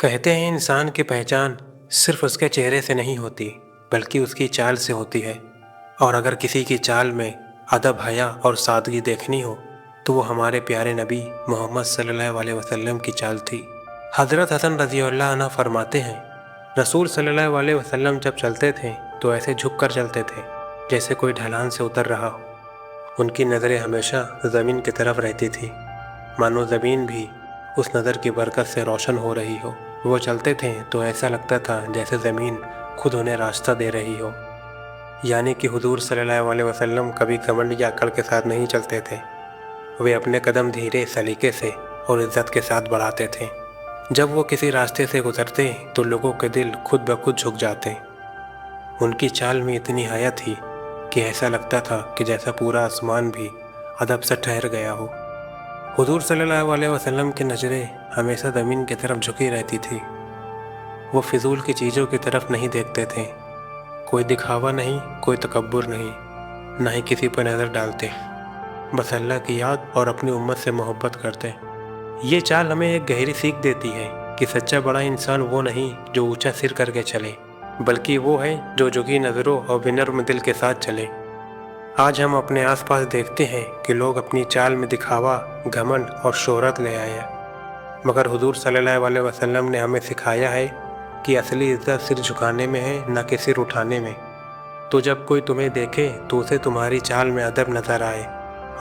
कहते हैं इंसान की पहचान सिर्फ उसके चेहरे से नहीं होती बल्कि उसकी चाल से होती है। और अगर किसी की चाल में अदब, हया और सादगी देखनी हो तो वो हमारे प्यारे नबी मोहम्मद सल्लल्लाहु अलैहि वसल्लम की चाल थी। हज़रत हसन रज़ियल्लाहु अन्हु फरमाते हैं, रसूल सल्लल्लाहु अलैहि वसल्लम जब चलते थे तो ऐसे झुक कर चलते थे जैसे कोई ढलान से उतर रहा हो। उनकी नज़रें हमेशा ज़मीन की तरफ रहती थी, मानो ज़मीन भी उस नज़र की बरकत से रोशन हो रही हो। वो चलते थे तो ऐसा लगता था जैसे ज़मीन खुद उन्हें रास्ता दे रही हो। यानी कि हुज़ूर सल्लल्लाहु अलैहि वसल्लम कभी घमंड या अकड़ के साथ नहीं चलते थे। वे अपने कदम धीरे, सलीके से और इज़्ज़त के साथ बढ़ाते थे। जब वो किसी रास्ते से गुजरते तो लोगों के दिल खुद ब खुद झुक जाते। उनकी चाल में इतनी हया थी कि ऐसा लगता था कि जैसा पूरा आसमान भी अदब से ठहर गया हो। हुज़ूर सल्लल्लाहु अलैहि वसल्लम की नज़रें हमेशा ज़मीन की तरफ झुकी रहती थी। वो फिजूल की चीज़ों की तरफ नहीं देखते थे। कोई दिखावा नहीं, कोई तकब्बुर नहीं, ना ही किसी पर नज़र डालते। बस अल्लाह की याद और अपनी उम्मत से मोहब्बत करते। ये चाल हमें एक गहरी सीख देती है कि सच्चा बड़ा इंसान वो नहीं जो ऊंचा सिर करके चले, बल्कि वो है जो झुकी नज़रों और विनम्र दिल के साथ चले। आज हम अपने आसपास देखते हैं कि लोग अपनी चाल में दिखावा, घमंड और शोहरत ले आए हैं, मगर हुज़ूर सल्लल्लाहु अलैहि वसल्लम ने हमें सिखाया है कि असली इज़्ज़त सिर झुकाने में है, न कि सिर उठाने में। तो जब कोई तुम्हें देखे तो उसे तुम्हारी चाल में अदब नज़र आए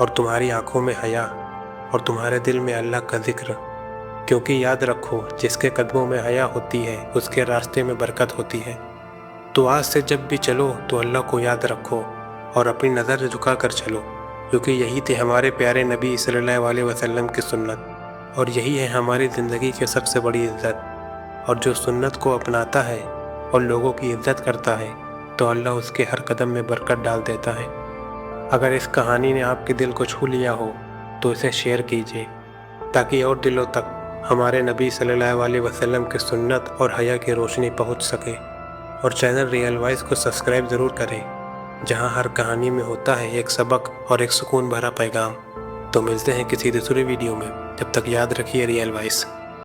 और तुम्हारी आंखों में हया और तुम्हारे दिल में अल्लाह का जिक्र। क्योंकि याद रखो, जिसके कदमों में हया होती है उसके रास्ते में बरकत होती है। तो आज से जब भी चलो तो अल्लाह को याद रखो और अपनी नज़र झुका कर चलो, क्योंकि यही थे हमारे प्यारे नबी सल्लल्लाहु अलैहि वसल्लम की सुन्नत और यही है हमारी ज़िंदगी की सबसे बड़ी इज़्ज़त। और जो सुन्नत को अपनाता है और लोगों की इज़्ज़त करता है तो अल्लाह उसके हर कदम में बरकत डाल देता है। अगर इस कहानी ने आपके दिल को छू लिया हो तो इसे शेयर कीजिए ताकि और दिलों तक हमारे नबी सल्लल्लाहु अलैहि वसल्लम की सुन्नत और हया की रोशनी पहुंच सके। और चैनल रियल वॉइस को सब्सक्राइब ज़रूर करें, जहां हर कहानी में होता है एक सबक और एक सुकून भरा पैगाम। तो मिलते हैं किसी दूसरे वीडियो में, जब तक याद रखिए रियल वॉइस।